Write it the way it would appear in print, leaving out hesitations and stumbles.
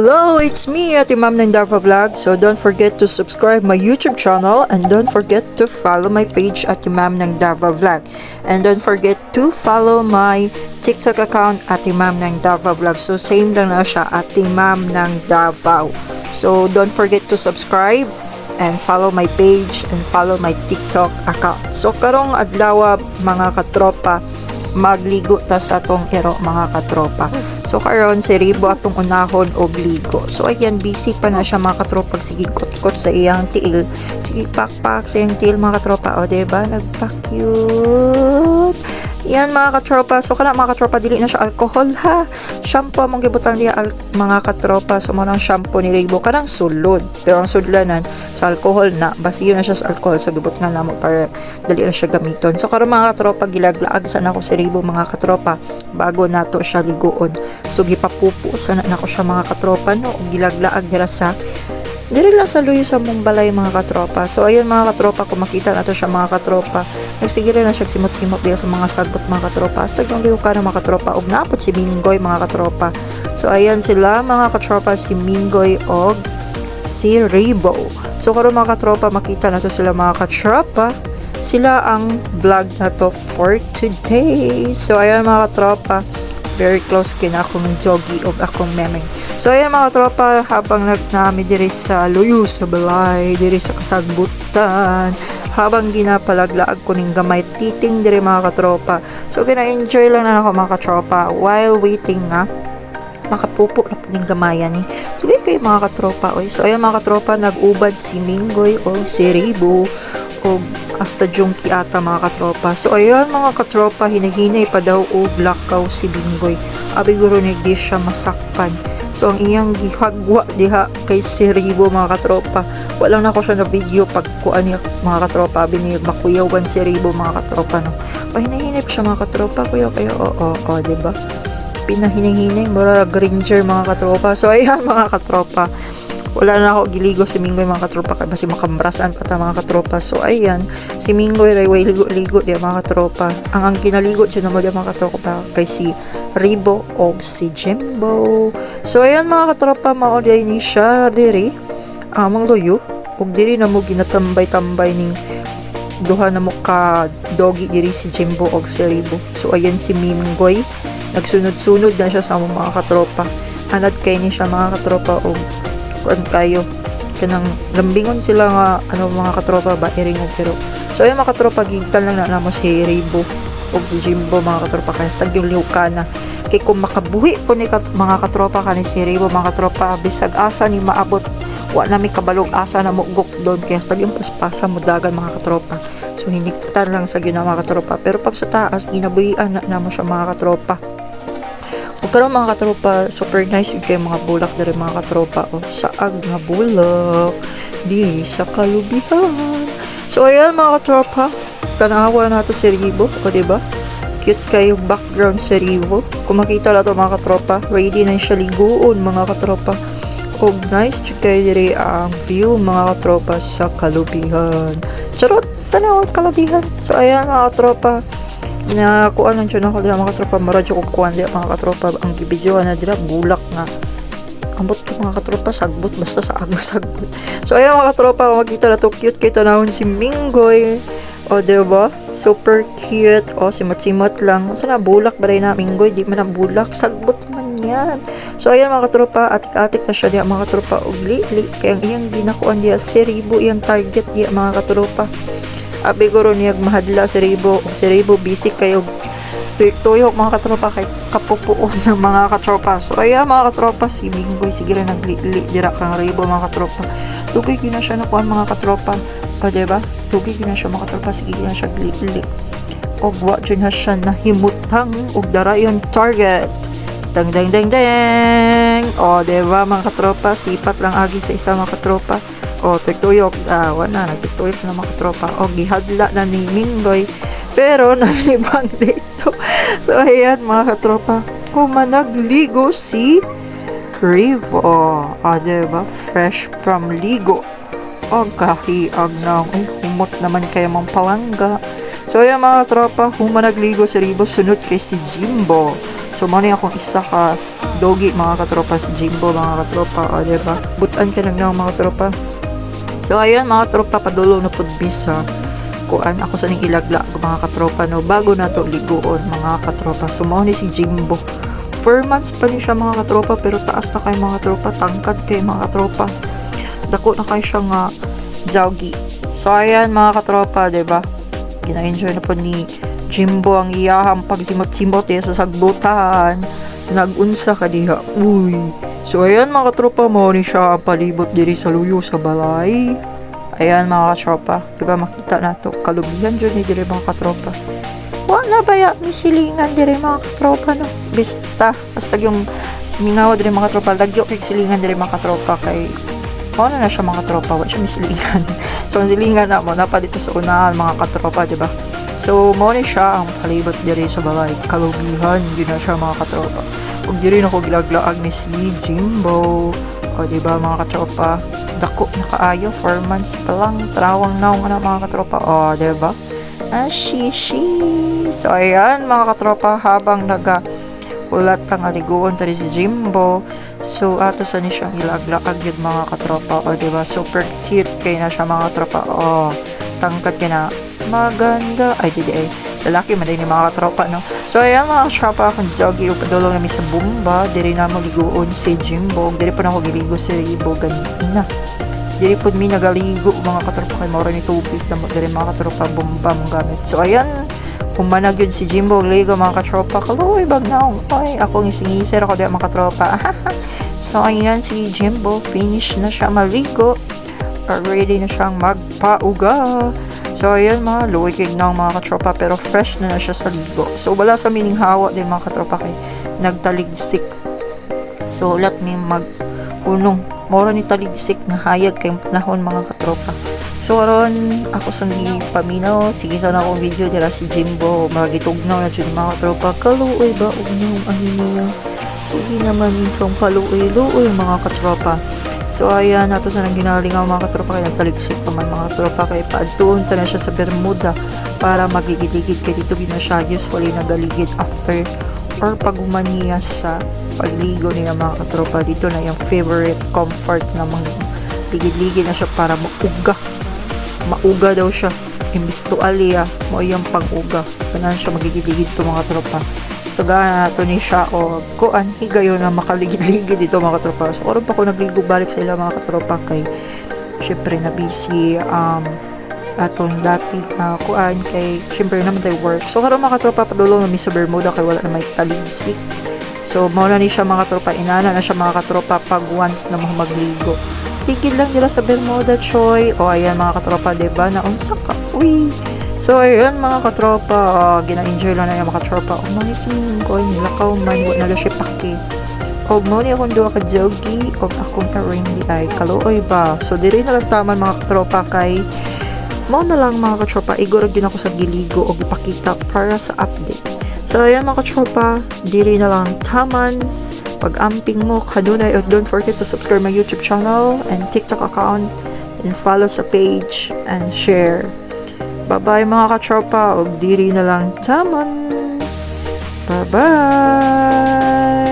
Hello, it's me, Ate Ma'am ng Dava Vlog. So don't forget to subscribe my YouTube channel and don't forget to follow my page, Ate Ma'am ng Dava Vlog. And don't forget to follow my TikTok account, Ate Ma'am ng Dava Vlog. So same lang na siya, Ate Ma'am ng Davao. So don't forget to subscribe and follow my page and follow my TikTok account. So karong adlaw mga katropa, magligo ta sa atong ero mga katropa. So karon si Ribo atong unahon og ligo. So ayan, busy pa na siya mga katropa. Sige kot-kot sa iyang tiil. Sige pakpak sa iyang tiil mga katropa. O diba, nagpa-cute. Yan mga katropa. So kana mga katropa, dili na siya alcohol ha. Shampoo among gibutang niya mga katropa. So mo nang shampoo ni Ribo kanang sulod. Pero ang sudlanan sa alcohol na, basiyo na siya sa alcohol sa gibot nga namo para dali na siya gamiton. So karon mga katropa, gilaglaag sana ko si Ribo mga katropa bago nato siya ligoon. So gipapupo sana nako siya mga katropa no, gilaglaag dira sa diri lang sa luyo sa mong balay mga katropa. So ayun mga katropa, kung makita nato siya mga katropa, nagsiguro na siya simot-simot diya sa mga sagbot mga katropa. Hasta yung liw ka na mga katropa, og napot si Minggoy mga katropa. So ayan sila mga katropa, si Minggoy og si Ribo. So karon mga katropa, makita nato sila mga katropa. Sila ang vlog na to for today. So ayan mga katropa, very close kina akong doggy og akong memeng. So ayan mga katropa, habang nagnami diri sa luyo sa balay, diri sa kasagbutan, habang ginapalaglaag ko ning gamay titing diri mga katropa. So gina-enjoy lang na ako mga katropa while waiting nga makapupo na po ning gamayan ni. Sige kayo mga katropa oy. So ayan mga katropa, nag-ubad si Minggoy o si Ribo o hasta Junkie ata mga katropa. So ayan mga katropa, hinahinay pa daw o blackout si Minggoy. Abi guro ni di siya masakpan. So ang iyang gihagwa diha kay si Ribo mga katropa, walang nako siya na video pag kuan niya mga katropa, bini makuyawan si Ribo mga katropa no. Pahinahinay siya mga katropa, kuya kayo o diba? Pinahinay-hinay mura granger mga katropa. So ayan mga katropa, wala na ako giligo si Minggoy mga katropa kay basi makambrasan pa ta mga katropa. So ayan, si Minggoy way ligo-ligo di mga katropa. Ang kinaligo siya na mga katropa kay si Ribo o si Jimbo. So ayan mga katropa, mao ni siya diri amang luyo ug diri na mo ginatambay-tambay ning duha na mo ka doggy diri si Jimbo o si Ribo. So ayan si Minggoy, nagsunod-sunod na siya sa mga katropa. Anad kay ni siya mga katropa o kuan kayo kanang lambingon sila nga mga katropa ba iringo. Pero so ayun mga katropa, gigtal lang na mo si Ribo o si Jimbo mga katropa kaya tag yung liw ka na kay kung makabuhi po ni mga katropa kani si Ribo mga katropa, bisag asa ni maabot wa na mi kabalog asa na mo gukdon kaya tag yung paspasa mo dagan mga katropa. So hindi tar lang sa ginawa mga katropa, pero pag sa taas ginabuhian na mo siya mga katropa. Ug karon mga katropa, super nice kay mga bulak diri mga katropa o saag nga bulak diri sa kalubihan. So ayan mga katropa, tanawa nato si Ribo o diba? Cute kayo background si Ribo. Kung makita na to mga katropa, ready na siya ligoon mga katropa. Og nice kay diri ang view mga katropa sa kalubihan. Charot, sana ang kalubihan. So ayan mga katropa, na kuan lang dyan ako dira mga katropa, maradyo ko kuan dira mga katropa. Ang gibidyoan na dira bulak nga ambot ko mga katropa, sagbot basta sa aga sagbot. So ayan mga katropa, makita na to, cute kay tanawon si Minggoy o diba, super cute o simot-simot lang. Sana bulak ba rin na Minggoy, di man ang bulak, sagbot man yan. So ayan mga katropa, atik-atik na siya diya mga katropa og li kaya ang iyang ginakuan diya si Ribo, iyang target diya mga katropa. Abi guro niyag mahadla si Ribo o si Ribo busy kayo tuyok mga katropa kay kapupuon ng mga katropa. So ayan mga katropa, si Minggoy sige rin nagli dira kang Ribo mga katropa. Tugay kina siya nakuan mga katropa o diba, tugay kina siya mga katropa, sige kina siya gli og wa dyan na siya nahimutang og dara yung target. Dang o diba mga katropa, sipat lang agi sa isa mga katropa. O tuyok wala nagtuyok na mga katropa o gihadla na ni Minggoy pero nalibang dito. So ayan mga katropa, humanagligo si Rivo o diba, fresh from ligo o kahiag na humot naman kaya mong palangga. So ayan mga katropa, humanagligo si Rivo sunod kay si Jimbo. So muna akong isa ka dogi mga katropa si Jimbo mga katropa, o diba? Butan ka lang ng mga katropa. So ayan mga katropa, padulo na pud bisa kuan ako sa ning ilagla mga katropa no, bago na to liguon mga katropa. So mao ni si Jimbo, 4 months pa ni siya mga katropa, pero taas na kay mga katropa, tangkad kay mga katropa, dako na kay siya nga joggy. So ayan mga katropa, diba? Gina-enjoy na po ni Jimbo ang iyahang pagsimot-simot sa sagbutan, nagunsa ka diha, uy. So ayan mga katropa, mo ni siya ang palibot diri sa luyo sa balay. Ayan mga katropa, diba makita na to, kalubihan dyan ni diri mga katropa. Wala ba ya misilingan diri mga katropa no? Basta yung mingawa diri mga katropa, lagyo kay silingan diri mga katropa, kay ano na siya mga katropa, wala siya misilingan. So ang silingan na mo na pa dito sa unahan mga katropa, diba? So mo ni siya ang palibot diri sa balay, kalubihan yun na siya mga katropa. Kung diri na ko gilaglaag ni si Jimbo, o diba mga katropa, dako na kaayo, 4 months pa lang, trawang naong na mga katropa, o diba? Shishi. So ayan mga katropa, habang ulat ang aliguon tari si Jimbo, so ato sa ni siyang ilaglaag yun mga katropa, o diba? Super cute kay na siya mga katropa, o tangkad kay na maganda, ay di ay lalaki man din mga katropa no. So ayan mga katropa, kung jogi upadulong namin sa bumba, diri na maliguon si Jimbo, diri pa na ako giligo si Ribo ganina. Diri po mi nagaligo mga katropa, kay mora ni tubig na diri mga katropa, bomba mong gamit. So ayan, humanag yun si Jimbo ligo mga katropa, kaluoy bag naong, ay ako ngisingiser ako di mga katropa. So ayan si Jimbo, finish na siya maligo, ready na siyang magpauga. So ayan mga luoy kig na mga katropa, pero fresh na siya sa ligo. So wala sa mining hawa din mga katropa, kay nagtaligsik. So ulat mi magunong mora ni taligsik nga hayag kay panahon mga katropa. So aron ako sang paminaw, sige sana akong video dira si Jimbo magitugnaw na jud mga katropa, kaluoy ba og niyong niya. Sige naman itong kaluoy-luoy mga katropa. So ayan, nato sa nang ginalingaw mga katropa, kay nagtaligsik pa man mga katropa, kay paadtuon ta na siya sa Bermuda para magligid-ligid, kay dito gina siya usually nagaligid after or pagumaniya sa pagligo niya mga katropa. Dito na yung favorite comfort na mga ligid-ligid na siya para mauga daw siya, imbis to aliya mo yung pang-uga, ganan siya magigid-ligid to mga tropa. So gana nato ni siya o kuan higayon na makaligid-ligid dito mga katropa. So karon pa ko nagligo balik sa ila mga katropa, kay syempre na busy atong dati kuan, kay syempre naman tayo work. So karon mga katropa, padulong na mi sa Bermuda kay wala na may taligsik. So mao na ni siya mga katropa, inana na siya mga katropa pag once na magligo. Ligid lang nila sa Bermuda choy. O ayan mga katropa, diba naunsa ka, uy. So ayun mga katropa, gina-enjoy lang na yung mga katropa. O mga swimming ko, nilakaw man, wala na siya paki. O mo ni akong duwa ka jogi, o akong ka-ring di ay kaluoy ba. So diri na lang taman mga katropa, kay mo na lang mga katropa, igorag din ako sa giligo o ipakita para sa update. So ayan mga katropa, diri na lang taman pag-amping mo kanunay, or don't forget to subscribe my YouTube channel and TikTok account, and follow sa page and share. Bye-bye mga katropa, og diri na lang taman. Bye-bye!